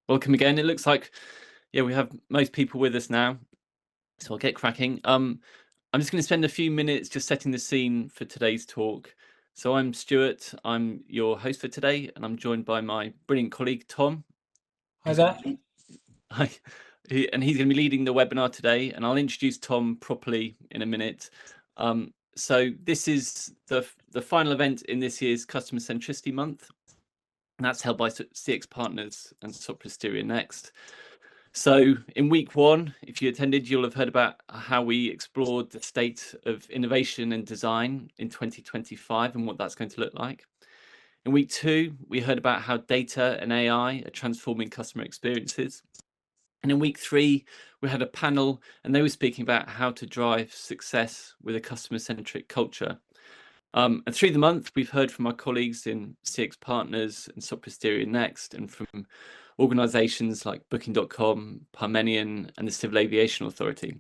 Welcome again. It looks like, yeah, we have most people with us now, so I'll get cracking. I'm just going to spend a few minutes just setting the scene for today's talk. So I'm Stuart, I'm your host for today, and I'm joined by my brilliant colleague, Tom. Hi there. Hi. And he's going to be leading the webinar today, and I'll introduce Tom properly in a minute. So this is the final event in this year's Customer Centricity Month, and that's held by CX Partners and Centricity Next. So in week one, if you attended, you'll have heard about how we explored the state of innovation and design in 2025 and what that's going to look like. In week two, we heard about how data and AI are transforming customer experiences. And in week three, we had a panel and they were speaking about how to drive success with a customer-centric culture. And through the month, we've heard from our colleagues in CX Partners and Centricity Next, and from organisations like Booking.com, Parmenion, and the Civil Aviation Authority.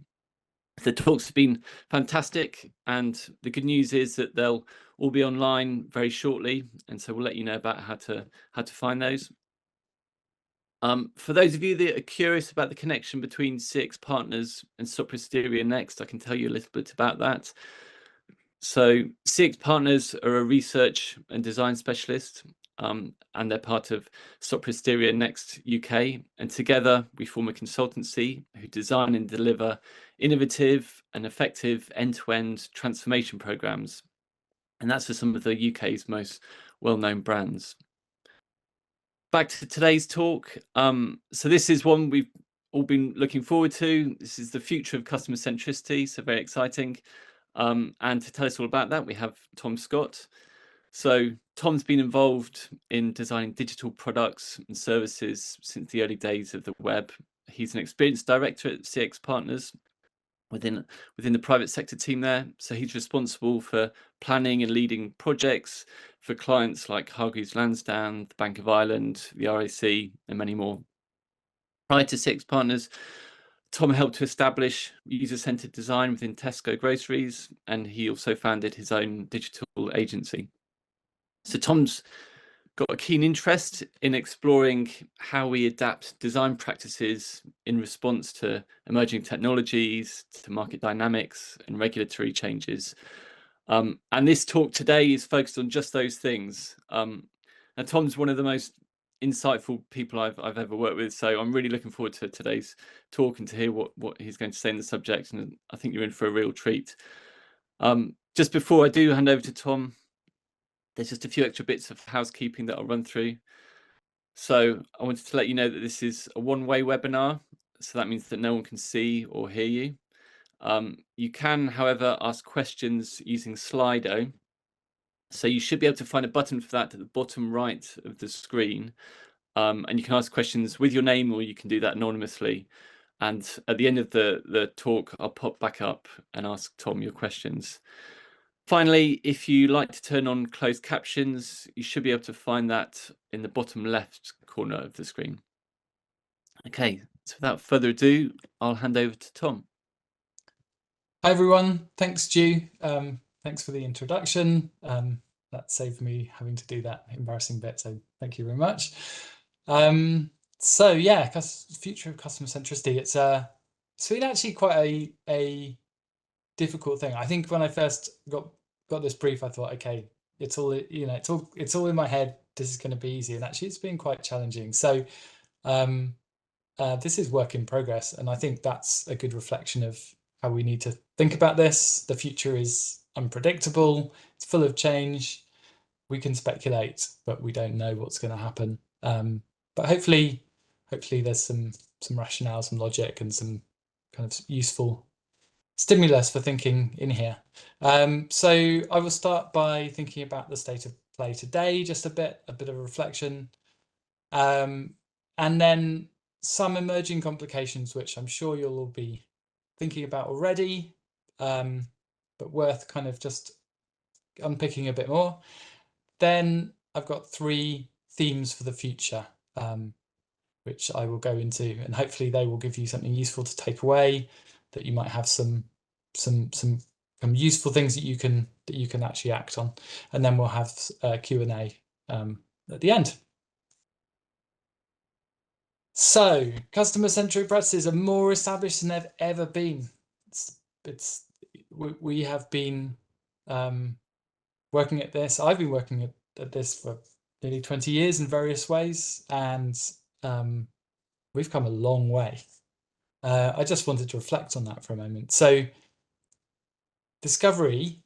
The talks have been fantastic, and the good news is that they'll all be online very shortly, and so we'll let you know about how to find those. For those of you that are curious about the connection between CX Partners and Centricity Next, I can tell you a little bit about that. So CX Partners are a research and design specialist, and they're part of Centricity Next UK. And together we form a consultancy who design and deliver innovative and effective end-to-end transformation programs. And that's for some of the UK's most well-known brands. Back to today's talk. So this is one we've all been looking forward to. This is the future of customer centricity, so very exciting. And to tell us all about that, we have Tom Scott. So Tom's been involved in designing digital products and services since the early days of the web. He's an experienced director at CX Partners within the private sector team there. So he's responsible for planning and leading projects for clients like Hargreaves Lansdown, the Bank of Ireland, the RAC, and many more. Prior to CX Partners, Tom helped to establish user-centered design within Tesco groceries, and he also founded his own digital agency. So Tom's got a keen interest in exploring how we adapt design practices in response to emerging technologies, to market dynamics and regulatory changes. And this talk today is focused on just those things. Now Tom's one of the most insightful people I've ever worked with, so I'm really looking forward to today's talk and to hear what he's going to say in the subject, and I think you're in for a real treat. Just before I do hand over to Tom, there's just a few extra bits of housekeeping that I'll run through. So I wanted to let you know that this is a one-way webinar, so that means that no one can see or hear you. You can, however, ask questions using Slido. So you should be able to find a button for that at the bottom right of the screen. And you can ask questions with your name, or you can do that anonymously. And at the end of the talk, I'll pop back up and ask Tom your questions. Finally, if you like to turn on closed captions, you should be able to find that in the bottom left corner of the screen. Okay, so without further ado, I'll hand over to Tom. Hi everyone, thanks Stu. Thanks for the introduction. That saved me having to do that embarrassing bit, so thank you very much. So yeah, future of customer centricity. It's been actually quite a difficult thing. I think when I first got this brief, I thought, okay, it's all it's all in my head. This is going to be easy, and actually, it's been quite challenging. So this is work in progress, and I think that's a good reflection of how we need to think about this. The future is unpredictable. It's full of change. We can speculate, but we don't know what's going to happen. But hopefully there's some rationale, some logic, and some kind of useful stimulus for thinking in here. So I will start by thinking about the state of play today, just a bit of reflection, and then some emerging complications, which I'm sure you'll all be thinking about already, but worth kind of just unpicking a bit more. Then I've got 3 themes for the future, which I will go into, and hopefully they will give you something useful to take away, that you might have some useful things that you can actually act on, and then we'll have Q&A at the end. So customer-centric practices are more established than they've ever been. We have been working at this. I've been working at this for nearly 20 years in various ways, and we've come a long way. I just wanted to reflect on that for a moment. So discovery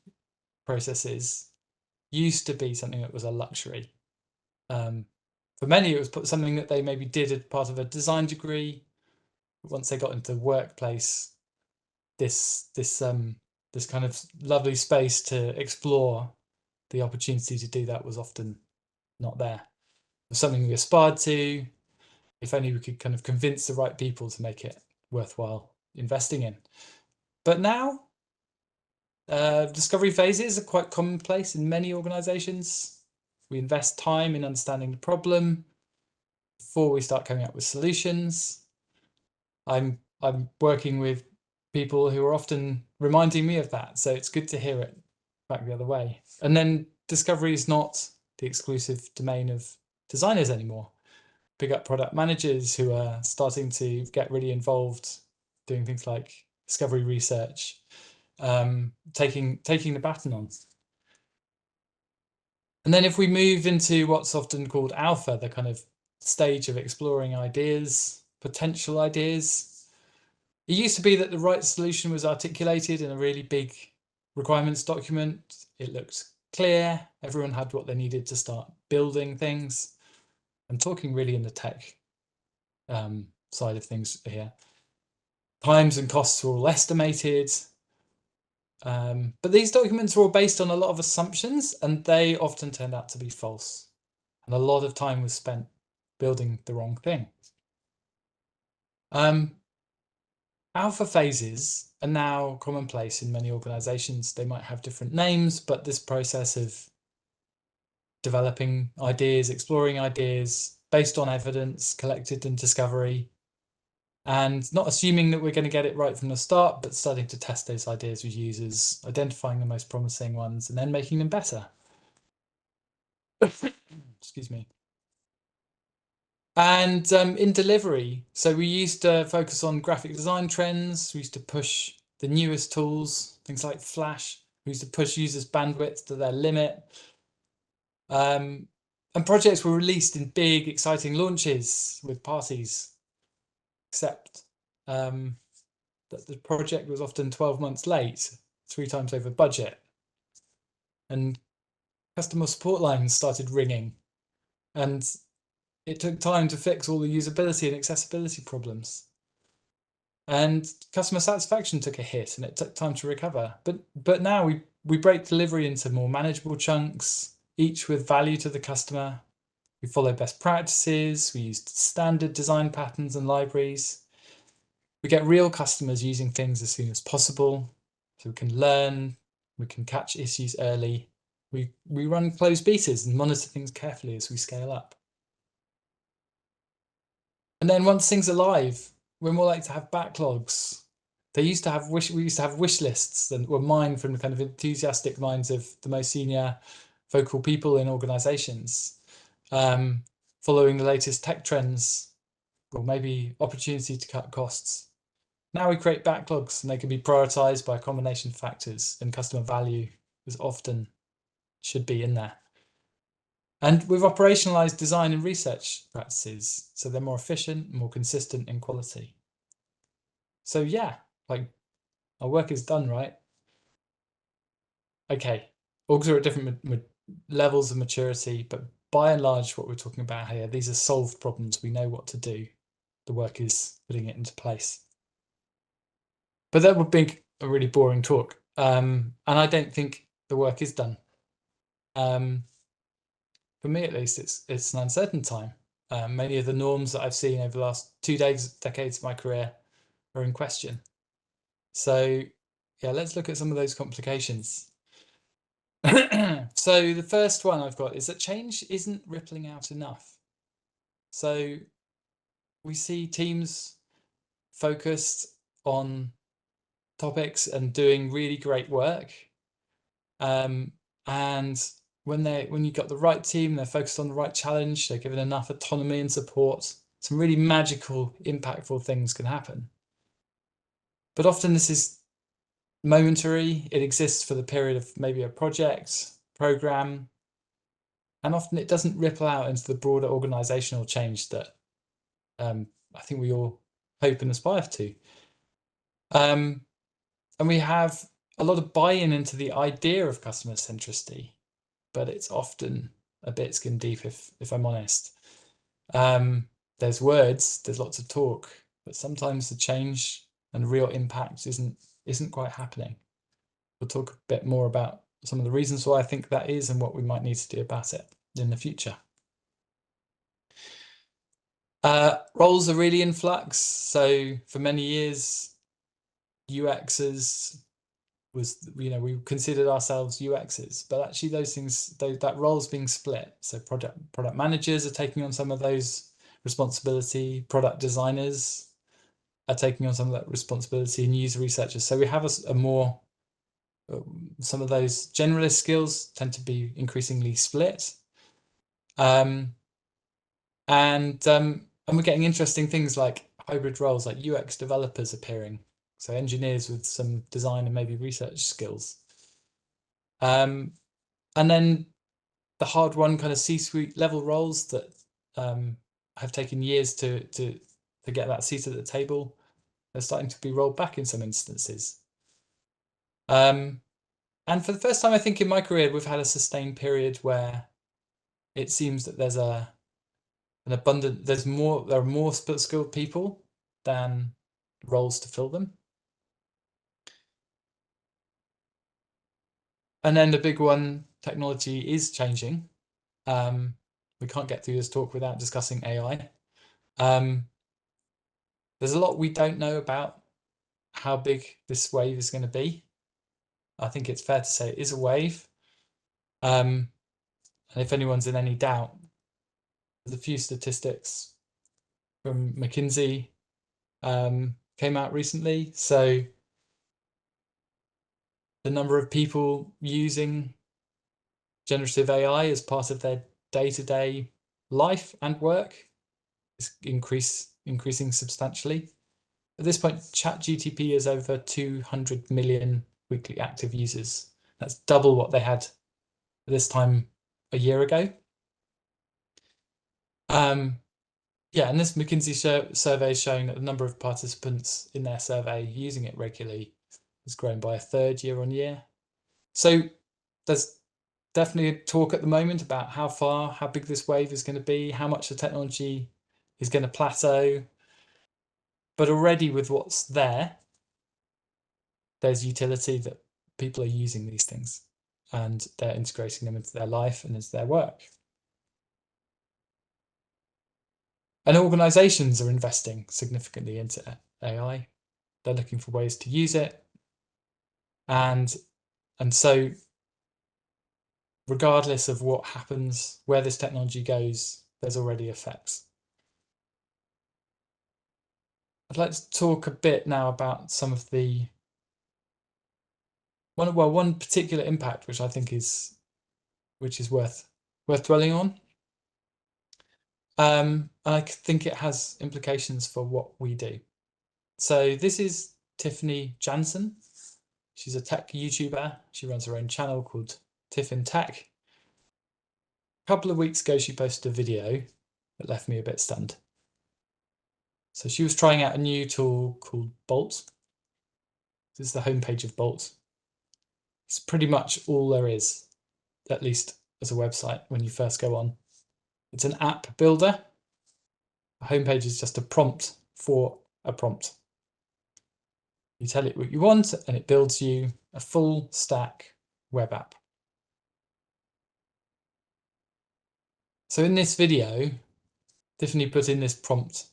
processes used to be something that was a luxury. For many, it was something that they maybe did as part of a design degree. But once they got into the workplace, this kind of lovely space to explore the opportunity to do that was often not there. It was something we aspired to, if only we could kind of convince the right people to make it worthwhile investing in. But now, discovery phases are quite commonplace in many organizations. We invest time in understanding the problem before we start coming up with solutions. I'm working with people who are often reminding me of that, so it's good to hear it back the other way. And then discovery is not the exclusive domain of designers anymore. Pick up product managers who are starting to get really involved doing things like discovery research, taking the baton on. And then if we move into what's often called alpha, the kind of stage of exploring ideas, potential ideas, it used to be that the right solution was articulated in a really big requirements document. It looked clear. Everyone had what they needed to start building things. I'm talking really in the tech side of things here. Times and costs were all estimated. But these documents were all based on a lot of assumptions, and they often turned out to be false. And a lot of time was spent building the wrong thing. Alpha phases are now commonplace in many organizations. They might have different names, but this process of developing ideas, exploring ideas based on evidence collected in discovery, and not assuming that we're going to get it right from the start, but starting to test those ideas with users, identifying the most promising ones, and then making them better. Excuse me. And in delivery, so we used to focus on graphic design trends. We used to push the newest tools, things like Flash. We used to push users' bandwidth to their limit. And projects were released in big, exciting launches with parties, except that the project was often 12 months late, 3 times over budget. And customer support lines started ringing. And it took time to fix all the usability and accessibility problems. And customer satisfaction took a hit, and it took time to recover. But now we break delivery into more manageable chunks, each with value to the customer. We follow best practices. We use standard design patterns and libraries. We get real customers using things as soon as possible, so we can learn, we can catch issues early. We run closed betas and monitor things carefully as we scale up. And then once things are live, we're more likely to have backlogs. We used to have wish lists that were mined from the kind of enthusiastic minds of the most senior vocal people in organizations, following the latest tech trends, or maybe opportunity to cut costs. Now we create backlogs, and they can be prioritized by a combination of factors, and customer value is often should be in there. And we've operationalized design and research practices, so they're more efficient, more consistent in quality. So yeah, like our work is done, right? Okay, orgs are at different levels of maturity, but by and large, what we're talking about here, these are solved problems. We know what to do. The work is putting it into place. But that would be a really boring talk. And I don't think the work is done. For me, at least, it's an uncertain time. Many of the norms that I've seen over the last 2 decades of my career are in question. So yeah, let's look at some of those complications. So the first one I've got is that change isn't rippling out enough. So we see teams focused on topics and doing really great work. And when you've got the right team, they're focused on the right challenge, they're given enough autonomy and support, some really magical, impactful things can happen. But often this is momentary. It exists for the period of maybe a project, program, and often it doesn't ripple out into the broader organizational change that I think we all hope and aspire to. And we have a lot of buy-in into the idea of customer centricity, but it's often a bit skin deep, if I'm honest. There's words, there's lots of talk, but sometimes the change and real impact isn't quite happening. We'll talk a bit more about some of the reasons why I think that is and what we might need to do about it in the future. Roles are really in flux. So for many years, UXers was, we considered ourselves UXers, but actually those things, that role's being split. So product managers are taking on some of those responsibility, product designers are taking on some of that responsibility, and user researchers. So we have a more, some of those generalist skills tend to be increasingly split. And we're getting interesting things like hybrid roles, like UX developers appearing. So engineers with some design and maybe research skills. And then the hard-won kind of C-suite level roles that have taken years to get that seat at the table, they're starting to be rolled back in some instances. And for the first time, I think in my career, we've had a sustained period where it seems that there's an abundant, there are more skilled people than roles to fill them. And then the big one, technology is changing. We can't get through this talk without discussing AI. There's a lot we don't know about how big this wave is going to be. I think it's fair to say it is a wave. And if anyone's in any doubt, there's a few statistics from McKinsey came out recently. So the number of people using generative AI as part of their day-to-day life and work is increasing substantially. At this point, ChatGTP is over 200 million weekly active users. That's double what they had this time a year ago. Yeah, and this McKinsey survey is showing that the number of participants in their survey using it regularly has grown by 1/3 year on year. So there's definitely a talk at the moment about how big this wave is going to be, how much the technology is going to plateau. But already with what's there, there's utility that people are using these things and they're integrating them into their life and into their work. And organizations are investing significantly into AI. They're looking for ways to use it. And so regardless of what happens, where this technology goes, there's already effects. I'd like to talk a bit now about some of the one particular impact which I think is worth dwelling on. I think it has implications for what we do. So this is Tiffany Jansen. She's a tech YouTuber. She runs her own channel called Tiff in Tech. A couple of weeks ago, she posted a video that left me a bit stunned. So she was trying out a new tool called Bolt. This is the homepage of Bolt. It's pretty much all there is, at least as a website when you first go on. It's an app builder. The homepage is just a prompt for a prompt. You tell it what you want and it builds you a full stack web app. So in this video, Tiffany put in this prompt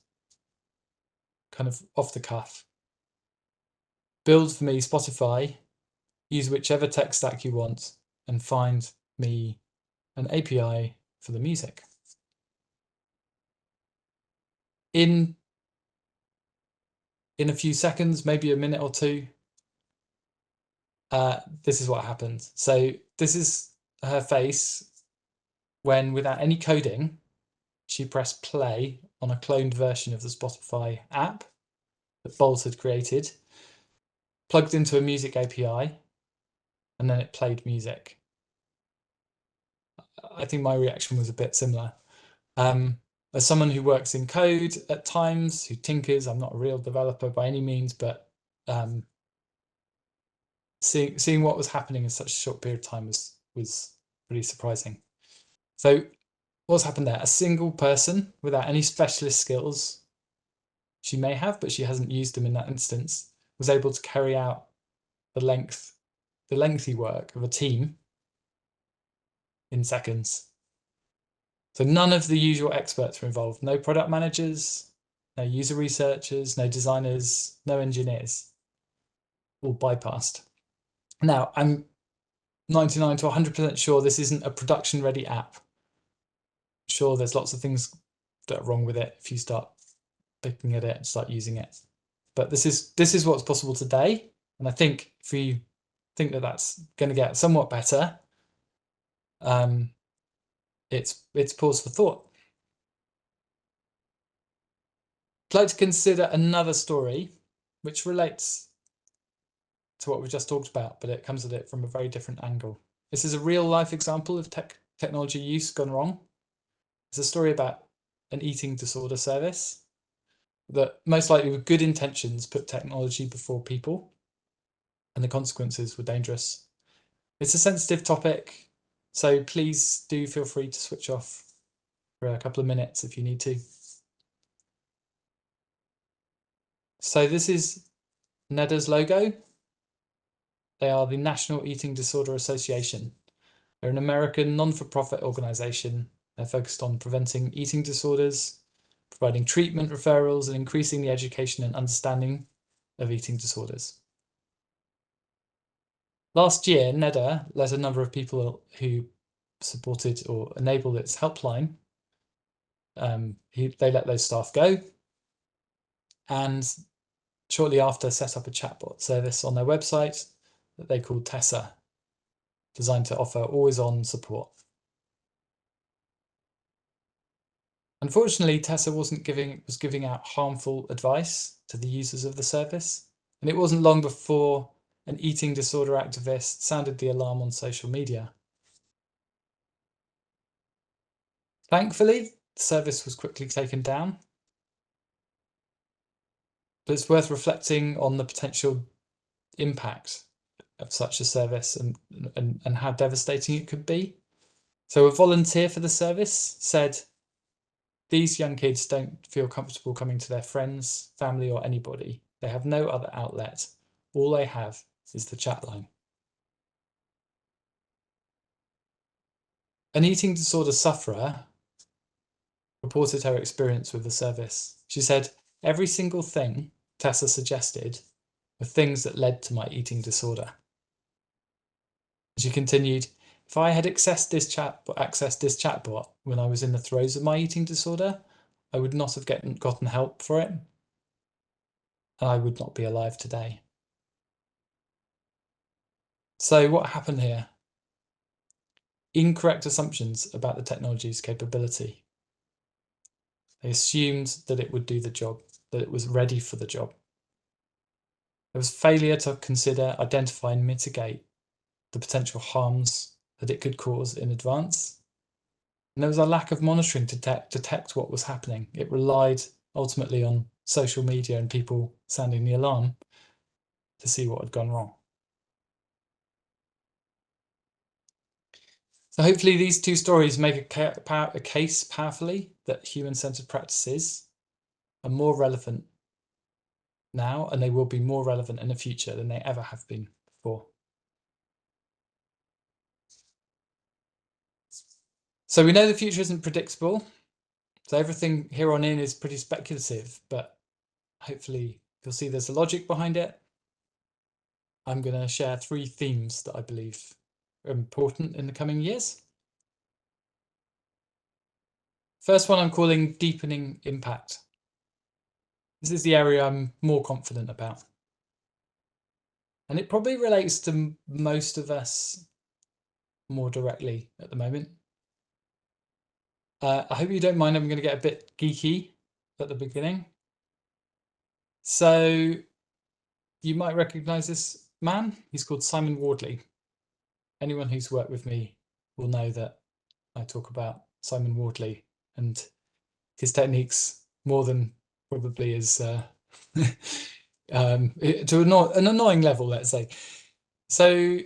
kind of off the cuff. Build for me Spotify, use whichever tech stack you want, and find me an API for the music. In a few seconds, maybe a minute or two, this is what happens. So this is her face when, without any coding, she pressed play on a cloned version of the Spotify app that Bolt had created, plugged into a music API, and then it played music. I think my reaction was a bit similar. As someone who works in code at times, who tinkers, I'm not a real developer by any means, but seeing what was happening in such a short period of time was pretty surprising. So what's happened there? A single person without any specialist skills, she may have, but she hasn't used them in that instance, was able to carry out the lengthy work of a team in seconds. So none of the usual experts were involved. No product managers, no user researchers, no designers, no engineers. All bypassed. Now, I'm 99 to 100% sure this isn't a production-ready app. Sure, there's lots of things that are wrong with it if you start picking at it and start using it. But this is what's possible today. And I think if we think that that's going to get somewhat better, it's pause for thought. I'd like to consider another story which relates to what we just talked about, but it comes at it from a very different angle. This is a real life example of technology use gone wrong. It's a story about an eating disorder service that most likely with good intentions put technology before people, and the consequences were dangerous. It's a sensitive topic, so please do feel free to switch off for a couple of minutes if you need to. So this is NEDA's logo. They are the National Eating Disorder Association. They're an American non-for-profit organization. They're focused on preventing eating disorders, providing treatment referrals, and increasing the education and understanding of eating disorders. Last year, NEDA let a number of people who supported or enabled its helpline. They let those staff go, and shortly after set up a chatbot service on their website that they called Tessa, designed to offer always-on support. Unfortunately, Tessa was giving out harmful advice to the users of the service, and it wasn't long before an eating disorder activist sounded the alarm on social media. Thankfully, the service was quickly taken down, but it's worth reflecting on the potential impact of such a service and how devastating it could be. So a volunteer for the service said, "These young kids don't feel comfortable coming to their friends, family, or anybody. They have no other outlet. All they have is the chat line." An eating disorder sufferer reported her experience with the service. She said, "Every single thing Tessa suggested were things that led to my eating disorder." She continued, "If I had accessed this chatbot when I was in the throes of my eating disorder, I would not have gotten help for it, and I would not be alive today." So what happened here? Incorrect assumptions about the technology's capability. They assumed that it would do the job, that it was ready for the job. There was failure to consider, identify, and mitigate the potential harms that it could cause in advance. And there was a lack of monitoring to detect what was happening. It relied ultimately on social media and people sounding the alarm to see what had gone wrong. So hopefully these two stories make a case powerfully that human-centered practices are more relevant now, and they will be more relevant in the future than they ever have been before. So we know the future isn't predictable. So everything here on in is pretty speculative, but hopefully you'll see there's a logic behind it. I'm going to share 3 themes that I believe are important in the coming years. First one I'm calling deepening impact. This is the area I'm more confident about. And it probably relates to most of us more directly at the moment. I hope you don't mind, I'm going to get a bit geeky. at the beginning. So you might recognize this man. He's called Simon Wardley. Anyone who's worked with me will know that I talk about Simon Wardley and his techniques more than probably is to an annoying level, let's say. So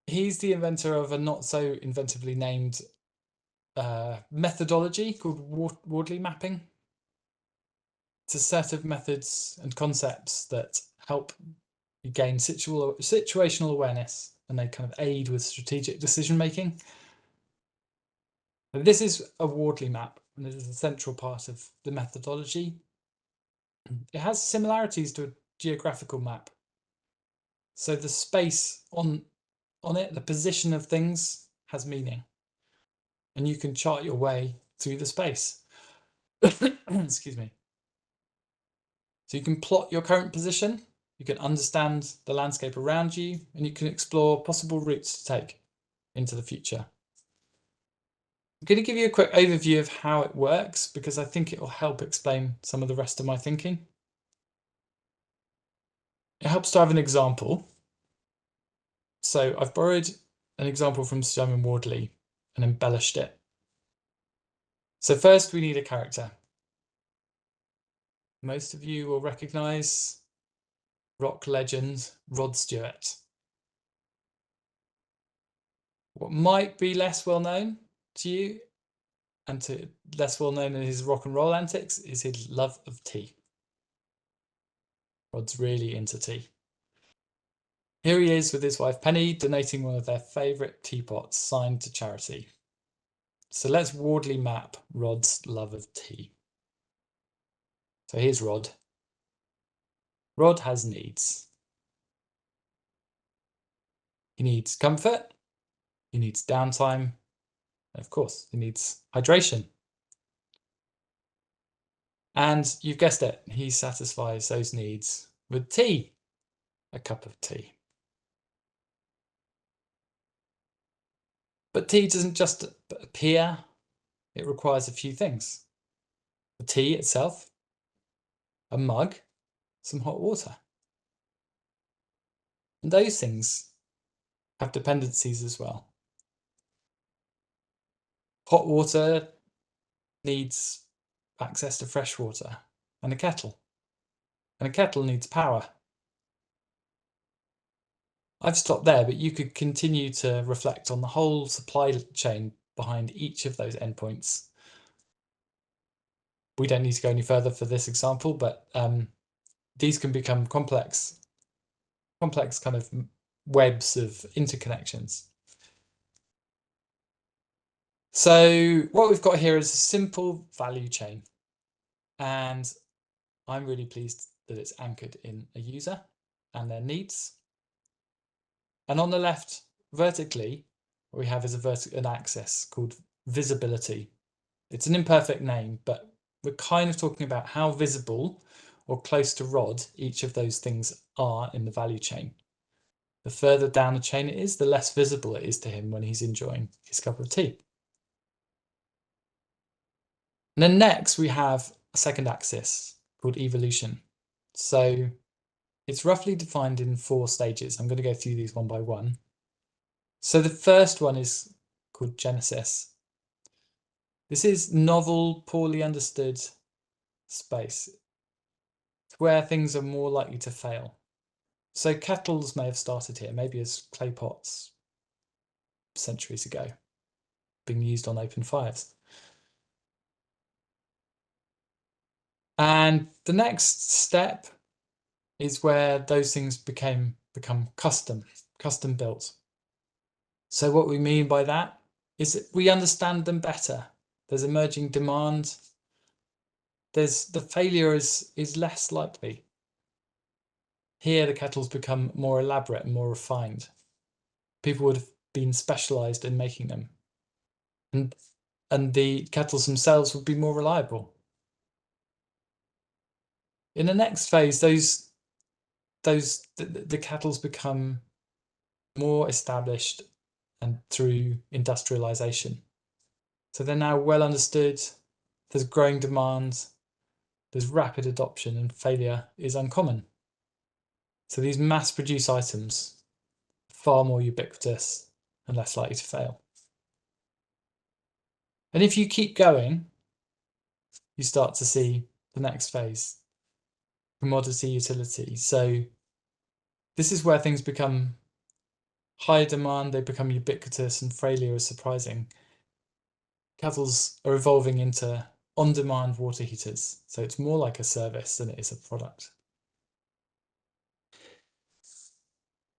he's the inventor of a not so inventively named methodology called Wardley mapping. It's a set of methods and concepts that help you gain situational awareness, and they kind of aid with strategic decision making. And this is a Wardley map, and it is a central part of the methodology. It has similarities to a geographical map. So the space on it, the position of things, has meaning, and you can chart your way through the space. Excuse me. So you can plot your current position, you can understand the landscape around you, and you can explore possible routes to take into the future. I'm going to give you a quick overview of how it works because I think it will help explain some of the rest of my thinking. It helps to have an example. So I've borrowed an example from Simon Wardley and embellished it. So first we need a character. Most of you will recognise rock legend Rod Stewart. What might be less well known to you and to less well known in his rock and roll antics is his love of tea. Rod's really into tea. Here he is with his wife Penny donating one of their favourite teapots signed to charity. So let's Wardley map Rod's love of tea. So here's Rod. Rod has needs. He needs comfort, he needs downtime, and of course, he needs hydration. And you've guessed it, he satisfies those needs with tea, a cup of tea. But tea doesn't just appear, it requires a few things. The tea itself, a mug, some hot water. And those things have dependencies as well. Hot water needs access to fresh water and a kettle. And a kettle needs power. I've stopped there, but you could continue to reflect on the whole supply chain behind each of those endpoints. We don't need to go any further for this example, but these can become complex kind of webs of interconnections. So what we've got here is a simple value chain, and I'm really pleased that it's anchored in a user and their needs. And on the left, vertically, what we have is an axis called visibility. It's an imperfect name, but we're kind of talking about how visible or close to Rod each of those things are in the value chain. The further down the chain it is, the less visible it is to him when he's enjoying his cup of tea. And then next we have a second axis called evolution. So it's roughly defined in 4 stages. I'm going to go through these one by one. So the first one is called Genesis. This is novel, poorly understood space. It's where things are more likely to fail. So kettles may have started here, maybe as clay pots centuries ago, being used on open fires. And the next step is where those things become custom built. So what we mean by that is that we understand them better. There's emerging demand. The failure is less likely. Here the kettles become more elaborate and more refined. People would have been specialized in making them. And the kettles themselves would be more reliable. In the next phase, the kettles become more established and through industrialization. So they're now well understood, there's growing demand, there's rapid adoption and failure is uncommon. So these mass-produced items are far more ubiquitous and less likely to fail. And if you keep going, you start to see the next phase, commodity utility. So this is where things become high demand, they become ubiquitous, and failure is surprising. Kettles are evolving into on-demand water heaters, so it's more like a service than it is a product.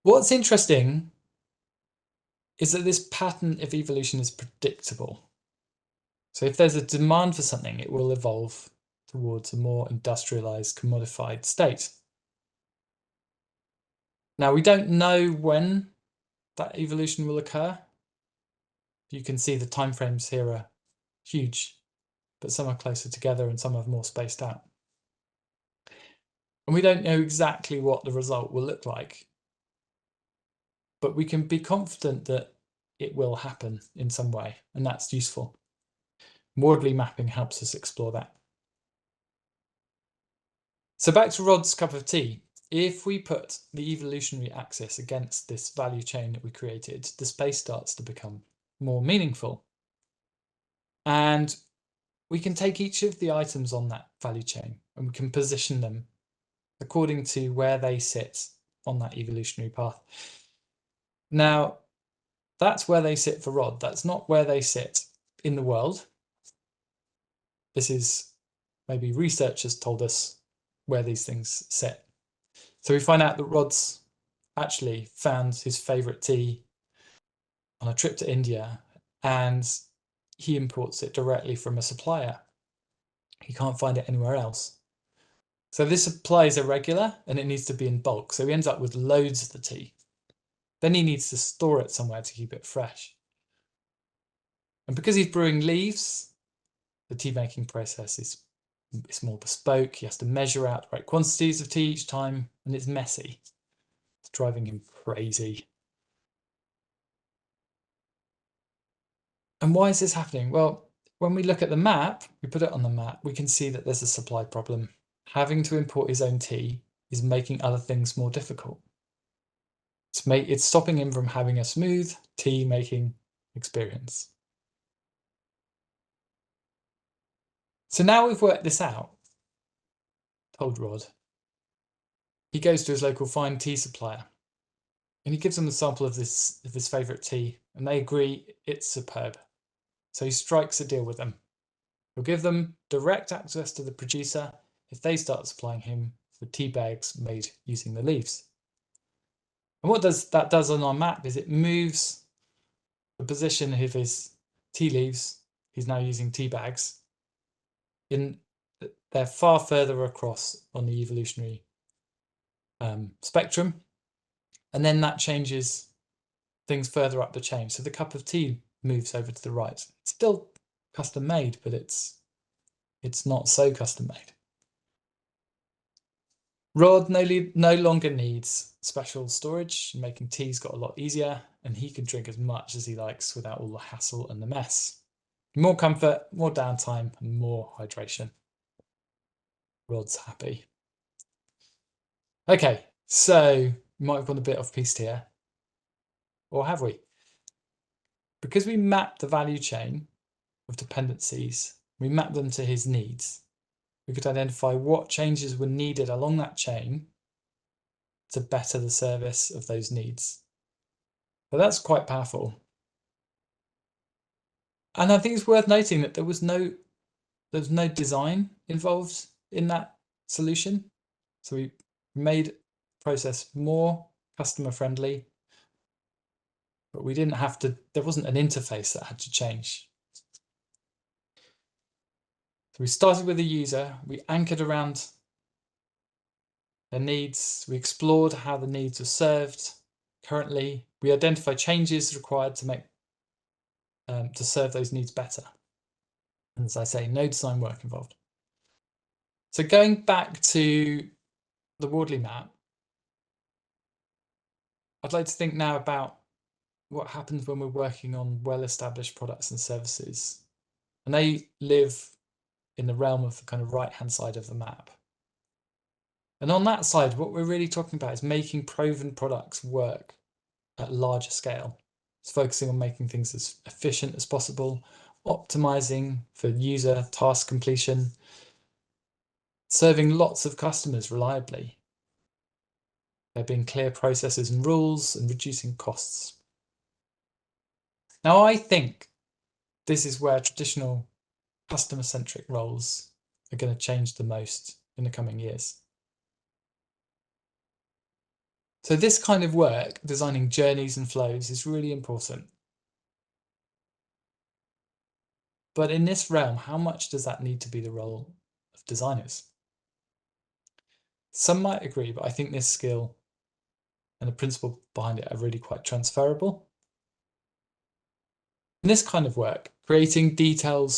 What's interesting is that this pattern of evolution is predictable. So if there's a demand for something, it will evolve towards a more industrialized, commodified state. Now, we don't know when that evolution will occur. You can see the timeframes here are huge, but some are closer together and some are more spaced out. And we don't know exactly what the result will look like, but we can be confident that it will happen in some way, and that's useful. Wardley mapping helps us explore that. So back to Rod's cup of tea. If we put the evolutionary axis against this value chain that we created, the space starts to become more meaningful. And we can take each of the items on that value chain and we can position them according to where they sit on that evolutionary path. Now, that's where they sit for Rod. That's not where they sit in the world. This is maybe researchers told us where these things sit. So we find out that Rod's actually found his favourite tea on a trip to India, and he imports it directly from a supplier. He can't find it anywhere else. So this supply is irregular and it needs to be in bulk. So he ends up with loads of the tea. Then he needs to store it somewhere to keep it fresh. And because he's brewing leaves, the tea making process is more bespoke. He has to measure out the right quantities of tea each time, and it's messy. It's driving him crazy. And why is this happening? Well, when we look at the map, we put it on the map, we can see that there's a supply problem. Having to import his own tea is making other things more difficult. It's stopping him from having a smooth tea making experience. So now we've worked this out, told Rod, he goes to his local fine tea supplier and he gives them a sample of his favourite tea, and they agree it's superb. So he strikes a deal with them. He'll give them direct access to the producer if they start supplying him with tea bags made using the leaves. And what that does on our map is it moves the position of his tea leaves, he's now using tea bags, they're far further across on the evolutionary spectrum, and then that changes things further up the chain. So the cup of tea moves over to the right. It's still custom made, but it's not so custom made. Rod no longer needs special storage. Making tea's got a lot easier, and he can drink as much as he likes without all the hassle and the mess. More comfort, more downtime, and more hydration. Rod's happy. Okay, so we might have gone a bit off piste here. Or have we? Because we mapped the value chain of dependencies, we mapped them to his needs. We could identify what changes were needed along that chain to better the service of those needs. But that's quite powerful. And I think it's worth noting that there was no design involved in that solution. So we made the process more customer friendly, but we didn't have to, there wasn't an interface that had to change. So we started with the user, we anchored around their needs, we explored how the needs are served currently, we identified changes required to make to serve those needs better. And as I say, no design work involved. So going back to the Wardley map, I'd like to think now about what happens when we're working on well-established products and services. And they live in the realm of the kind of right-hand side of the map. And on that side, what we're really talking about is making proven products work at larger scale. It's focusing on making things as efficient as possible, optimizing for user task completion, serving lots of customers reliably. There being clear processes and rules and reducing costs. Now, I think this is where traditional customer-centric roles are going to change the most in the coming years. So this kind of work, designing journeys and flows, is really important. But in this realm, how much does that need to be the role of designers? Some might agree, but I think this skill and the principle behind it are really quite transferable. In this kind of work, creating detailed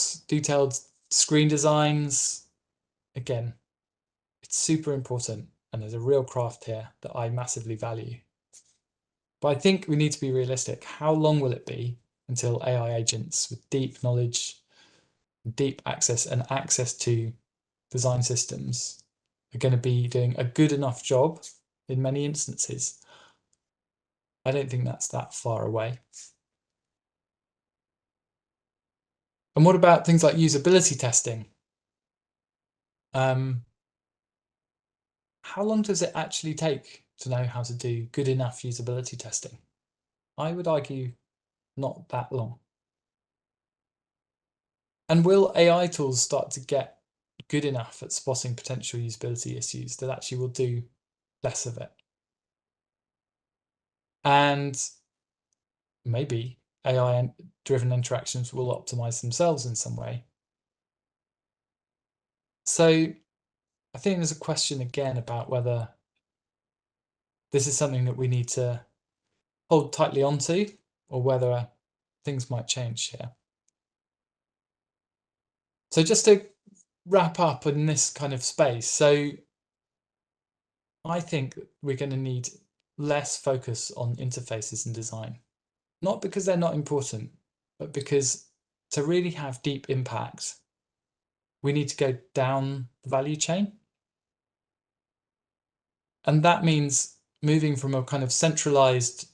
screen designs, again, it's super important, and there's a real craft here that I massively value. But I think we need to be realistic. How long will it be until AI agents with deep knowledge, deep access, and access to design systems are going to be doing a good enough job in many instances? I don't think that's that far away. And what about things like usability testing? How long does it actually take to know how to do good enough usability testing? I would argue not that long. And will AI tools start to get good enough at spotting potential usability issues that actually will do less of it? And maybe AI-driven interactions will optimize themselves in some way. So I think there's a question again about whether this is something that we need to hold tightly onto, or whether things might change here. So just to wrap up in this kind of space, so I think we're going to need less focus on interfaces and design. Not because they're not important, but because to really have deep impact, we need to go down the value chain. And that means moving from a kind of centralized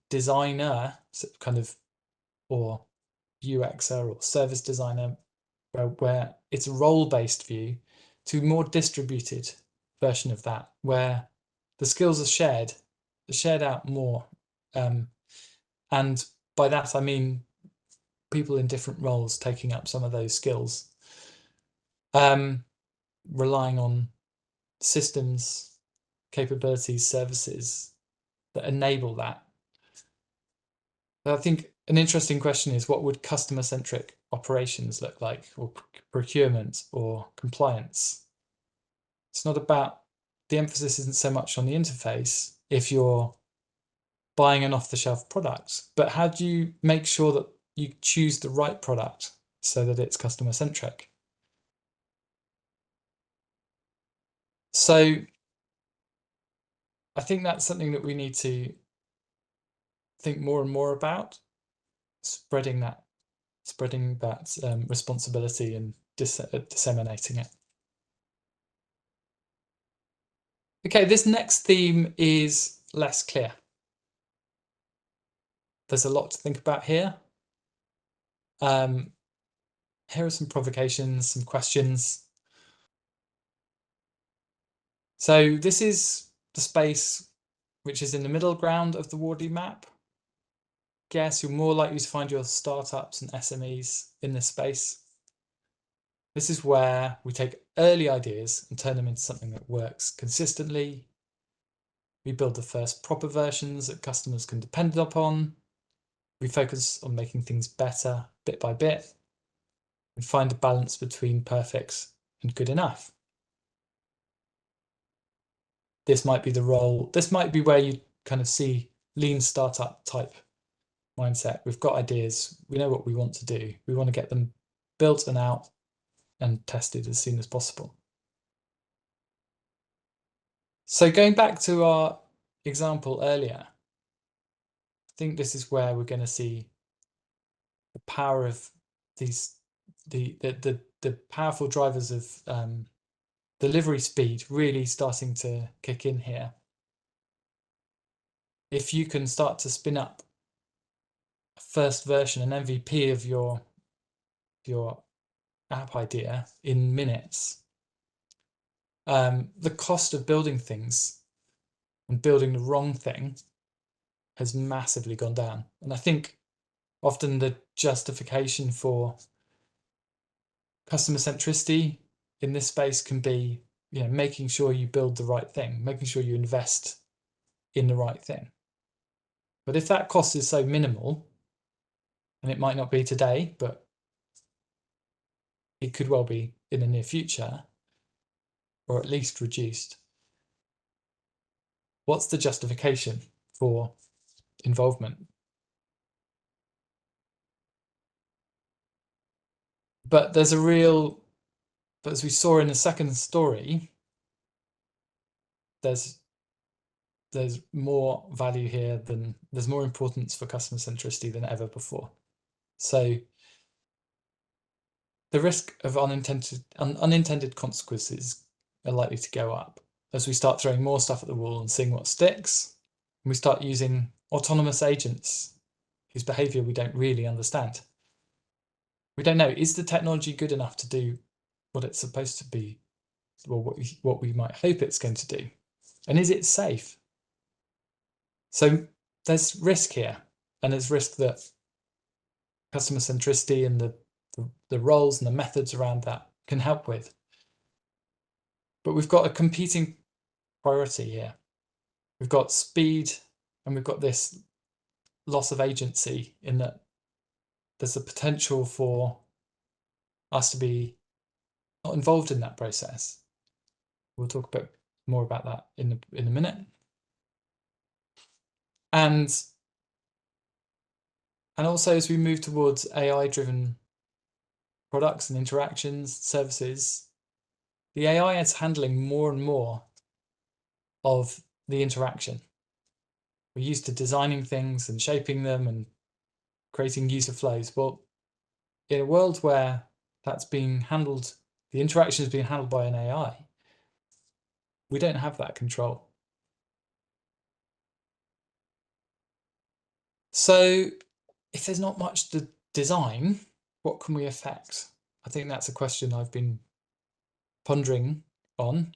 designer kind of, or UXer or service designer, where it's a role-based view, to a more distributed version of that, where the skills are shared out more. And by that, I mean people in different roles taking up some of those skills, relying on systems, capabilities, services that enable that. I think an interesting question is, what would customer-centric operations look like, or procurement, or compliance? It's not about, the emphasis isn't so much on the interface if you're buying an off-the-shelf product, but how do you make sure that you choose the right product so that it's customer-centric? So I think that's something that we need to think more and more about, spreading that responsibility and disseminating it. Okay, this next theme is less clear. There's a lot to think about here. Here are some provocations, some questions. So this is the space which is in the middle ground of the Wardley map. Guess you're more likely to find your startups and SMEs in this space. This is where we take early ideas and turn them into something that works consistently. We build the first proper versions that customers can depend upon. We focus on making things better bit by bit. We find a balance between perfect and good enough. This might be the role, this might be where you kind of see lean startup type mindset. We've got ideas, we know what we want to do. We want to get them built and out and tested as soon as possible. So going back to our example earlier, I think this is where we're going to see the power of the the powerful drivers of delivery speed really starting to kick in here. If you can start to spin up a first version, an MVP of your app idea in minutes, the cost of building things and building the wrong thing has massively gone down. And I think often the justification for customer centricity in this space can be, making sure you build the right thing, making sure you invest in the right thing. But if that cost is so minimal, and it might not be today, but it could well be in the near future, or at least reduced, what's the justification for involvement? But as we saw in the second story, there's more value here there's more importance for customer centricity than ever before. So the risk of unintended consequences are likely to go up as we start throwing more stuff at the wall and seeing what sticks. And we start using autonomous agents whose behavior we don't really understand. We don't know, is the technology good enough to do what it's supposed to be, or what we might hope it's going to do? And is it safe? So there's risk here, and there's risk that customer centricity and the roles and the methods around that can help with. But we've got a competing priority here. We've got speed, and we've got this loss of agency in that there's a potential for us to be not involved in that process. We'll talk a bit more about that in a minute. And also, as we move towards AI-driven products and interactions, services, the AI is handling more and more of the interaction. We're used to designing things and shaping them and creating user flows. Well, in a world where that's being handled, the interaction is being handled by an AI, we don't have that control. So if there's not much to design, what can we affect? I think that's a question I've been pondering on.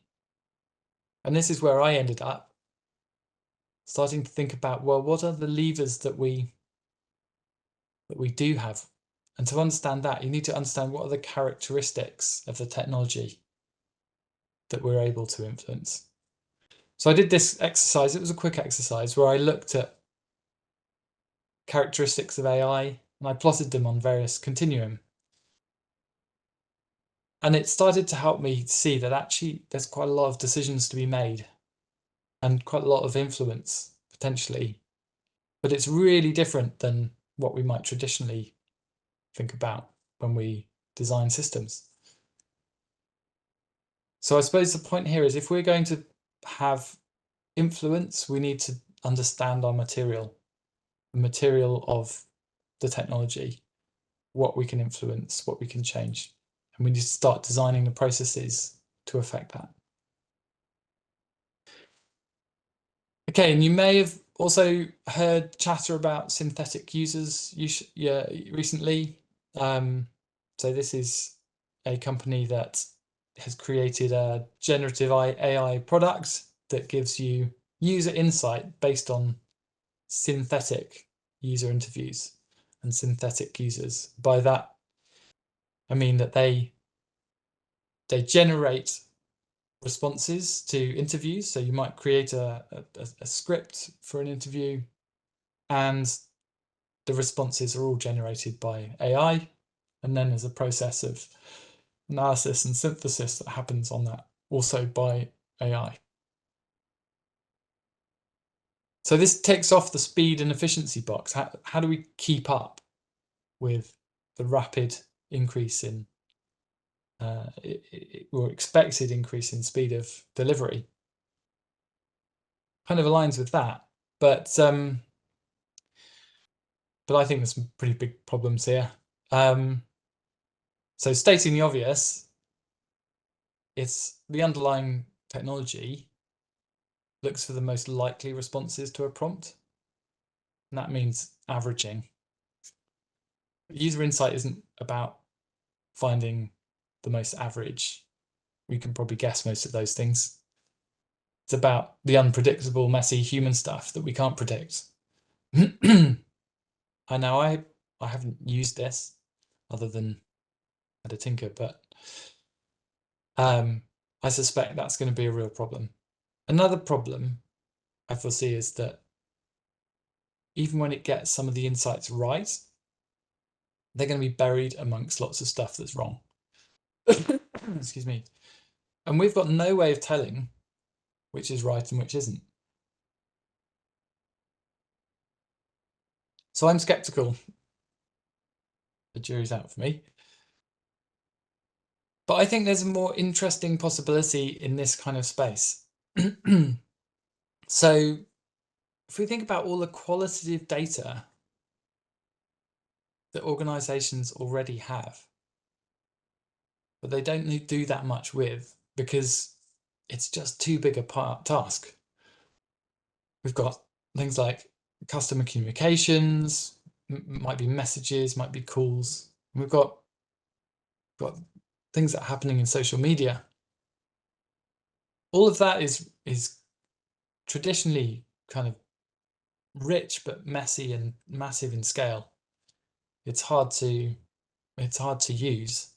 And this is where I ended up starting to think about, well, what are the levers that we do have? And to understand that, you need to understand what are the characteristics of the technology that we're able to influence. So I did this exercise. It was a quick exercise where I looked at characteristics of AI and I plotted them on various continuum. And it started to help me see that actually there's quite a lot of decisions to be made and quite a lot of influence potentially. But it's really different than what we might traditionally think about when we design systems. So I suppose the point here is if we're going to have influence, we need to understand our material, the material of the technology, what we can influence, what we can change. And we need to start designing the processes to affect that. Okay, and you may have also heard chatter about synthetic users recently. So this is a company that has created a generative AI product that gives you user insight based on synthetic user interviews and synthetic users. By that, I mean that they generate responses to interviews. So you might create a script for an interview, and the responses are all generated by AI. And then there's a process of analysis and synthesis that happens on that, also by AI. So this takes off the speed and efficiency box. How do we keep up with the rapid increase in or expected increase in speed of delivery? Kind of aligns with that, but I think there's some pretty big problems here. So stating the obvious, it's the underlying technology looks for the most likely responses to a prompt. And that means averaging. User insight isn't about finding the most average. We can probably guess most of those things. It's about the unpredictable, messy human stuff that we can't predict. I know I haven't used this other than at a tinker, but I suspect that's going to be a real problem. Another problem I foresee is that even when it gets some of the insights right, they're going to be buried amongst lots of stuff that's wrong. Excuse me. And we've got no way of telling which is right and which isn't. So I'm skeptical. The jury's out for me. But I think there's a more interesting possibility in this kind of space. So if we think about all the qualitative data that organizations already have, but they don't do that much with because it's just too big a task. We've got things like customer communications, might be messages, might be calls. We've got things that are happening in social media. All of that is traditionally kind of rich but messy and massive in scale. It's hard to use.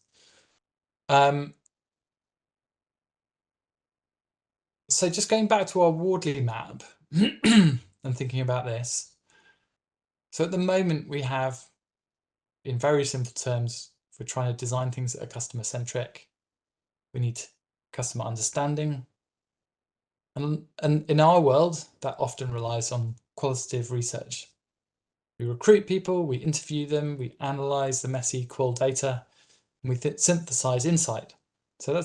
So just going back to our Wardley map and thinking about this. So at the moment we have, in very simple terms, if we're trying to design things that are customer centric, we need customer understanding. And in our world, that often relies on qualitative research. We recruit people, we interview them, we analyze the messy qual data, and we synthesize insight. So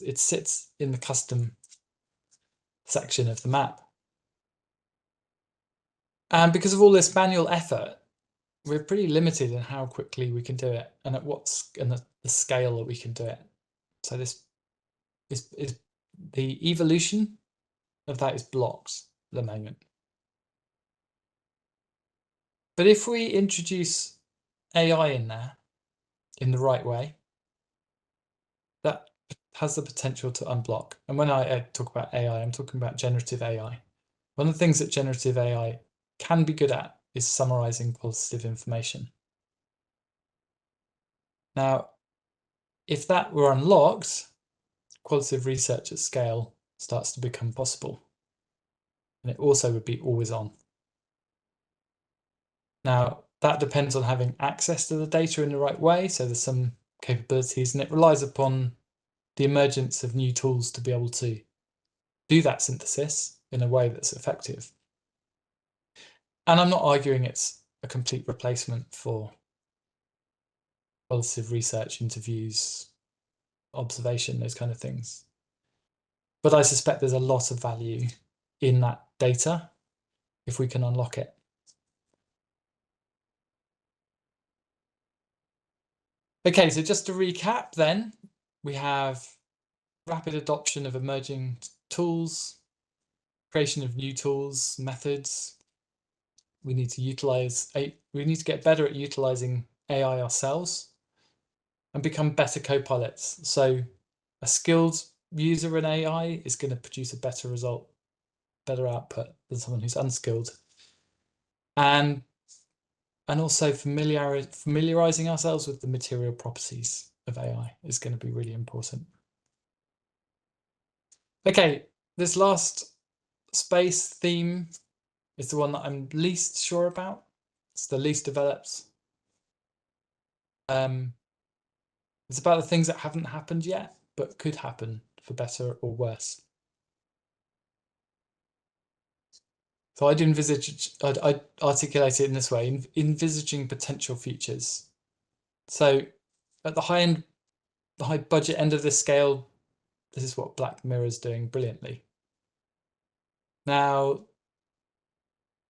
it sits in the custom section of the map. And because of all this manual effort, we're pretty limited in how quickly we can do it and at the scale that we can do it. So this is the evolution of that is blocked at the moment. But if we introduce AI in there in the right way, that has the potential to unblock. And when I talk about AI, I'm talking about generative AI. One of the things that generative AI can be good at is summarizing qualitative information. Now, if that were unlocked, qualitative research at scale starts to become possible. And it also would be always on. Now, that depends on having access to the data in the right way. So there's some capabilities, and it relies upon the emergence of new tools to be able to do that synthesis in a way that's effective. And I'm not arguing it's a complete replacement for qualitative research, interviews, observation, those kind of things. But I suspect there's a lot of value in that data if we can unlock it. Okay, so just to recap then, we have rapid adoption of emerging tools, creation of new tools, methods. We need to get better at utilizing AI ourselves and become better co-pilots. So a skilled user in AI is going to produce a better result, better output than someone who's unskilled. And also familiarizing ourselves with the material properties of AI is going to be really important. Okay, this last space theme is the one that I'm least sure about. It's the least developed. It's about the things that haven't happened yet, but could happen for better or worse. So I'd articulate it in this way, envisaging potential futures. So at the high budget end of this scale, this is what Black Mirror is doing brilliantly. Now,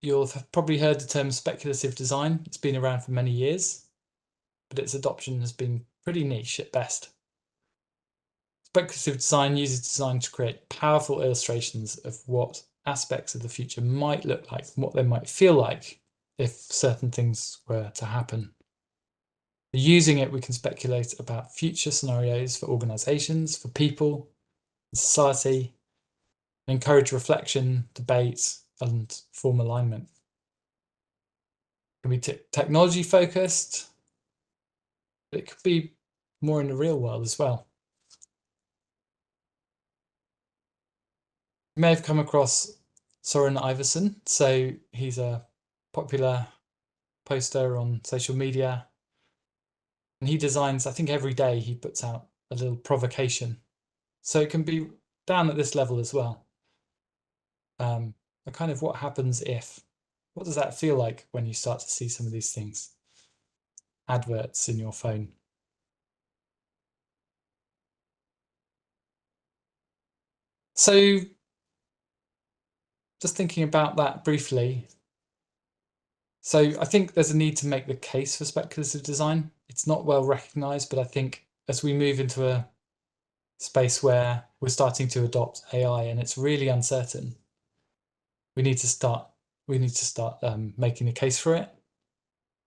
you'll have probably heard the term speculative design. It's been around for many years, but its adoption has been pretty niche at best. Speculative design uses design to create powerful illustrations of what aspects of the future might look like, what they might feel like if certain things were to happen. Using it, we can speculate about future scenarios for organizations, for people, society, encourage reflection, debate, and form alignment. It can be technology focused, but it could be more in the real world as well. You may have come across Soren Iverson. So he's a popular poster on social media. And he designs, I think every day he puts out a little provocation. So it can be down at this level as well. A kind of what happens if. What does that feel like when you start to see some of these things? Adverts in your phone. So just thinking about that briefly. So I think there's a need to make the case for speculative design. It's not well recognized, but I think as we move into a space where we're starting to adopt AI and it's really uncertain, we need to start making a case for it.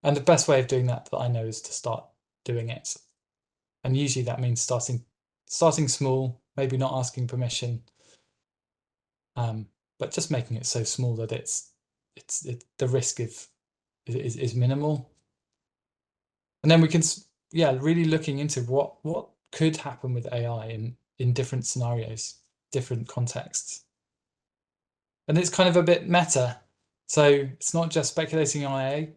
And the best way of doing that I know is to start doing it. And usually that means starting small, maybe not asking permission, but just making it so small that the risk is minimal. And then we can, really looking into what could happen with AI in different scenarios, different contexts. And it's kind of a bit meta. So it's not just speculating on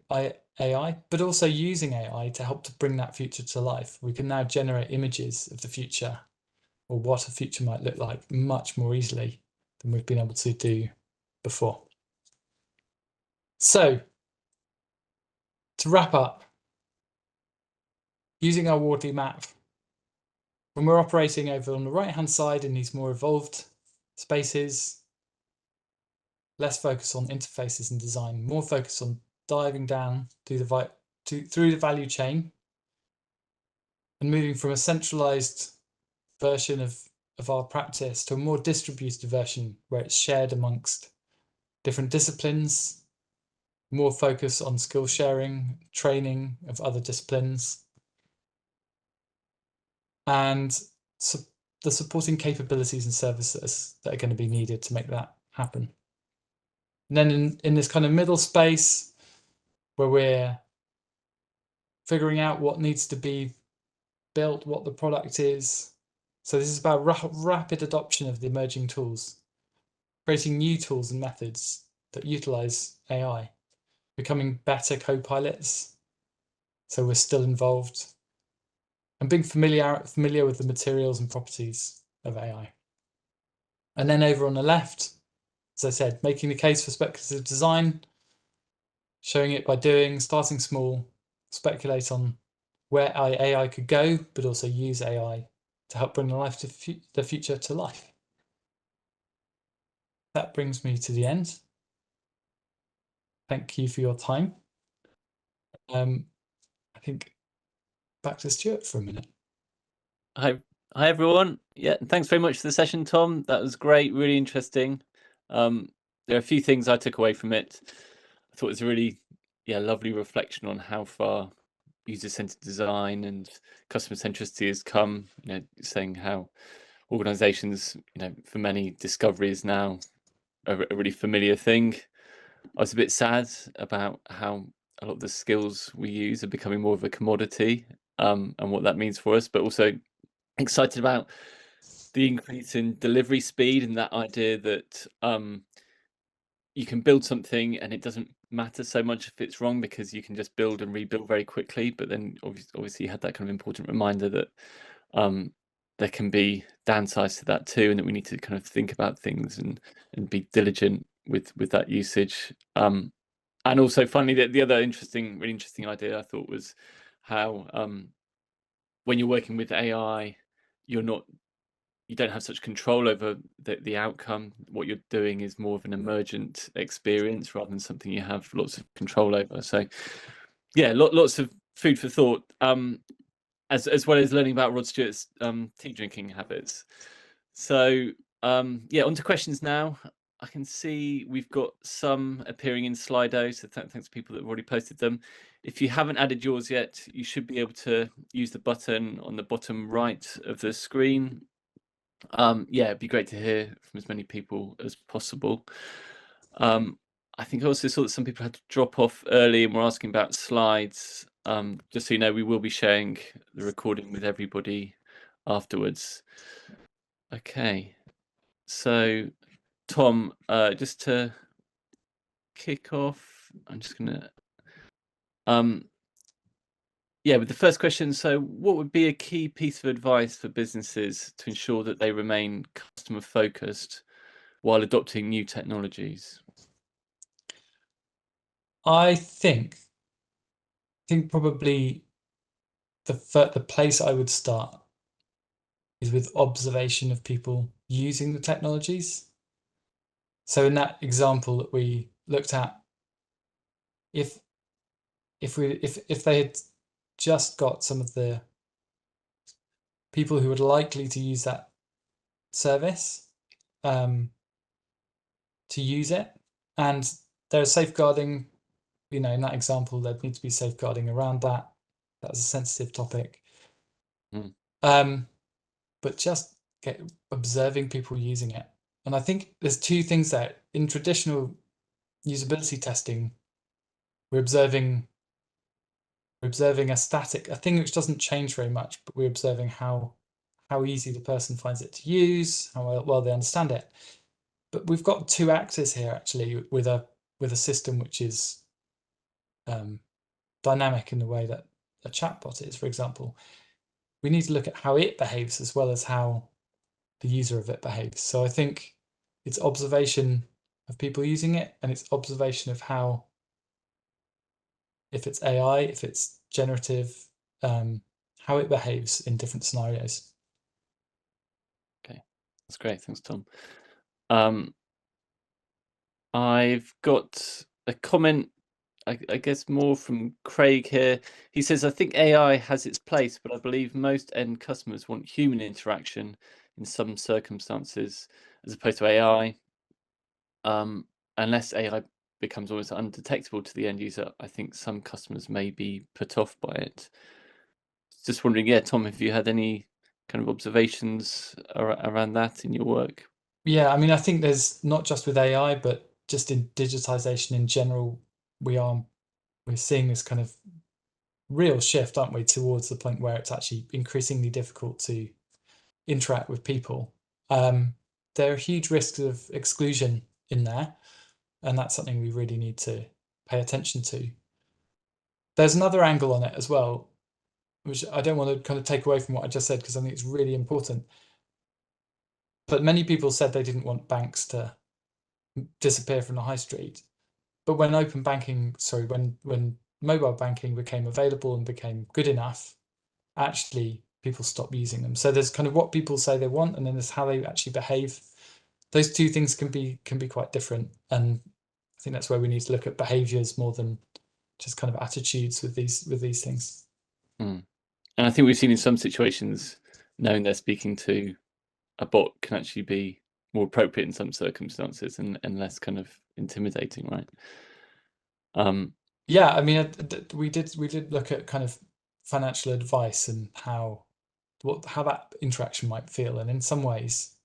AI, but also using AI to help to bring that future to life. We can now generate images of the future or what a future might look like much more easily than we've been able to do before. So to wrap up, using our Wardley map, when we're operating over on the right-hand side in these more evolved spaces, less focus on interfaces and design, more focus on diving down through the value chain and moving from a centralized version of our practice to a more distributed version where it's shared amongst different disciplines, more focus on skill sharing, training of other disciplines, and the supporting capabilities and services that are going to be needed to make that happen. And then in this kind of middle space where we're figuring out what needs to be built, what the product is. So this is about rapid adoption of the emerging tools, creating new tools and methods that utilize AI, becoming better co-pilots, so we're still involved, and being familiar with the materials and properties of AI. And then over on the left, as I said, making the case for speculative design, showing it by starting small, speculate on where AI could go, but also use AI to help bring the future to life. That brings me to the end. Thank you for your time. I think back to Stuart for a minute. Hi everyone. Yeah, thanks very much for the session, Tom. That was great, really interesting. There are a few things I took away from it. I thought it was a really, lovely reflection on how far user-centered design and customer centricity has come. Saying how organizations, for many, discovery is now a really familiar thing. I was a bit sad about how a lot of the skills we use are becoming more of a commodity, and what that means for us, but also excited about the increase in delivery speed and that idea that you can build something and it doesn't matter so much if it's wrong because you can just build and rebuild very quickly. But then obviously you had that kind of important reminder that there can be downsides to that too, and that we need to kind of think about things and be diligent with that usage. And also finally, the other really interesting idea I thought was how when you're working with AI, you don't have such control over the outcome. What you're doing is more of an emergent experience rather than something you have lots of control over. So yeah, lots of food for thought. as well as learning about Rod Stewart's tea drinking habits. So yeah, on to questions now. I can see we've got some appearing in Slido, so thanks to people that have already posted them. If you haven't added yours yet, you should be able to use the button on the bottom right of the screen. Yeah, it'd be great to hear from as many people as possible. I think I also saw that some people had to drop off early and were asking about slides. Just so you know, we will be sharing the recording with everybody afterwards. Okay, so Tom, just to kick off, I'm just gonna yeah, with the first question, so what would be a key piece of advice for businesses to ensure that they remain customer focused while adopting new technologies? I think probably the place I would start is with observation of people using the technologies. So in that example that we looked at, if they had just got some of the people who are likely to use that service to use it, and there's safeguarding, in that example, there'd need to be safeguarding around that. That was a sensitive topic. But just observing people using it. And I think there's two things there. In traditional usability testing, we're observing a thing which doesn't change very much, but we're observing how easy the person finds it to use, how well they understand it. But we've got two axes here actually, with a system which is dynamic in the way that a chatbot is, for example. We need to look at how it behaves as well as how the user of it behaves. So I think it's observation of people using it, and it's observation of how, if it's AI, if it's generative, how it behaves in different scenarios. Okay, that's great. Thanks, Tom. I've got a comment, I guess more from Craig here. He says, I think AI has its place, but I believe most end customers want human interaction in some circumstances as opposed to AI. Unless AI becomes almost undetectable to the end user, I think some customers may be put off by it. Just wondering, yeah, Tom, have you had any kind of observations around that in your work? Yeah, I mean, I think there's not just with AI, but just in digitization in general, we're seeing this kind of real shift, aren't we, towards the point where it's actually increasingly difficult to interact with people. There are huge risks of exclusion in there, and that's something we really need to pay attention to. There's another angle on it as well, which I don't want to kind of take away from what I just said, because I think it's really important. But many people said they didn't want banks to disappear from the high street. But when when mobile banking became available and became good enough, actually people stopped using them. So there's kind of what people say they want, and then there's how they actually behave. Those two things can be quite different, and I think that's where we need to look at behaviours more than just kind of attitudes with these things. And I think we've seen in some situations, knowing they're speaking to a bot can actually be more appropriate in some circumstances and less kind of intimidating, right? Yeah, I mean, we did look at kind of financial advice and how that interaction might feel, and in some ways,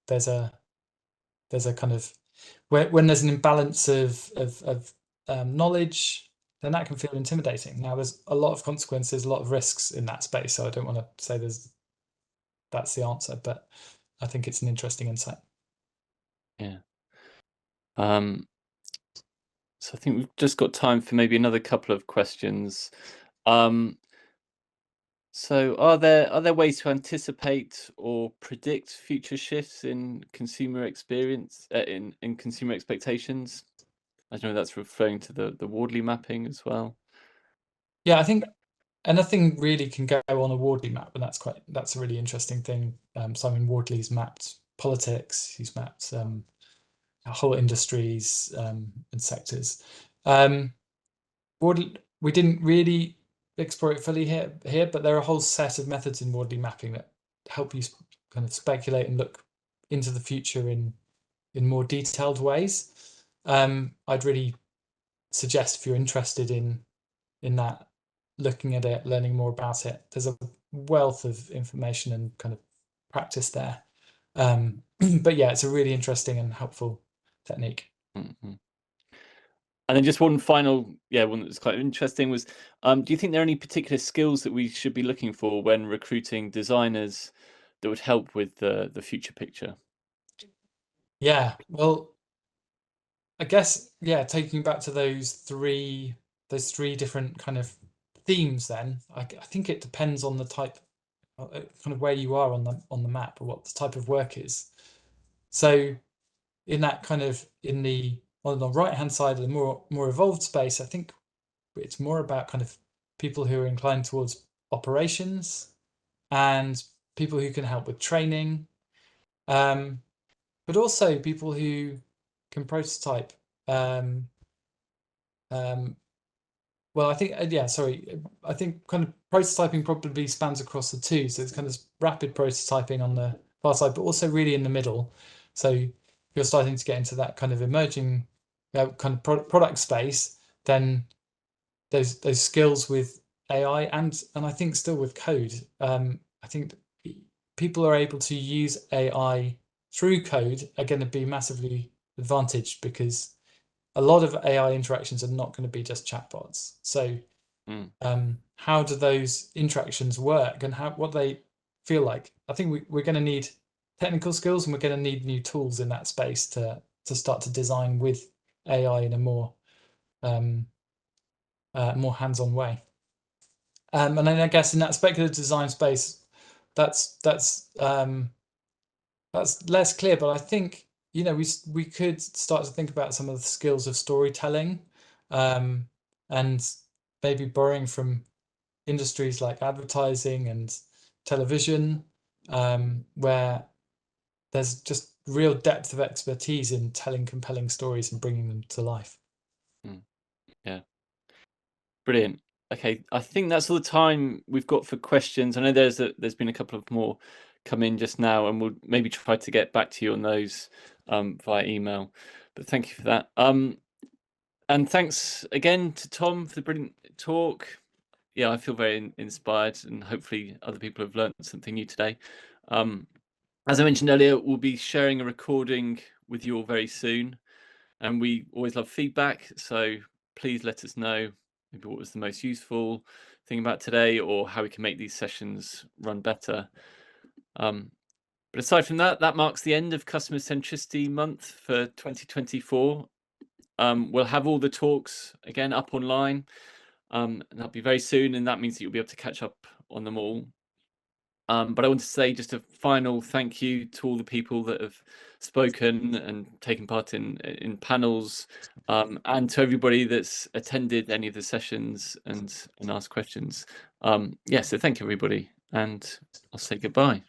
there's a kind of when there's an imbalance of knowledge, then that can feel intimidating. Now, there's a lot of consequences, a lot of risks in that space, so I don't want to say that's the answer, but I think it's an interesting insight. Yeah. So I think we've just got time for maybe another couple of questions. So are there ways to anticipate or predict future shifts in consumer experience, in consumer expectations? I don't know, that's referring to the Wardley mapping as well. Yeah, I think anything really can go on a Wardley map, and that's a really interesting thing. Simon Wardley's mapped politics. He's mapped whole industries and sectors. We didn't really explore it fully here, but there are a whole set of methods in Wardley mapping that help you kind of speculate and look into the future in more detailed ways. I'd really suggest, if you're interested in that, looking at it, learning more about it. There's a wealth of information and kind of practice there. But yeah, it's a really interesting and helpful technique. Mm-hmm. And then just one final, one that was quite interesting was, do you think there are any particular skills that we should be looking for when recruiting designers that would help with the future picture? Yeah, well, I guess, taking back to those three different kind of themes, then I think it depends on the type, kind of where you are on the map, or what the type of work is. So in that kind of, on the right hand side of the more evolved space, I think it's more about kind of people who are inclined towards operations and people who can help with training, but also people who can prototype. Well, I think, I think kind of prototyping probably spans across the two. So it's kind of rapid prototyping on the far side, but also really in the middle. So if you're starting to get into that kind of emerging kind of product space, then those skills with AI and I think still with code, I think people are able to use AI through code are going to be massively advantaged, because a lot of AI interactions are not going to be just chatbots. So how do those interactions work, and what they feel like? I think we're going to need technical skills, and we're going to need new tools in that space to start to design with AI in a more hands-on way. And then I guess in that speculative design space, that's less clear, but I think we could start to think about some of the skills of storytelling, and maybe borrowing from industries like advertising and television, where there's just real depth of expertise in telling compelling stories and bringing them to life. Yeah, brilliant. Okay, I think that's all the time we've got for questions. I know there's been a couple of more come in just now, and we'll maybe try to get back to you on those via email. But thank you for that. And thanks again to Tom for the brilliant talk. Yeah, I feel very inspired, and hopefully other people have learned something new today. As I mentioned earlier, we'll be sharing a recording with you all very soon, and we always love feedback. So please let us know maybe what was the most useful thing about today, or how we can make these sessions run better. But aside from that, that marks the end of Customer Centricity Month for 2024. We'll have all the talks again up online, and that'll be very soon, and that means that you'll be able to catch up on them all. But I want to say just a final thank you to all the people that have spoken and taken part in panels, and to everybody that's attended any of the sessions and asked questions. So thank you, everybody, and I'll say goodbye.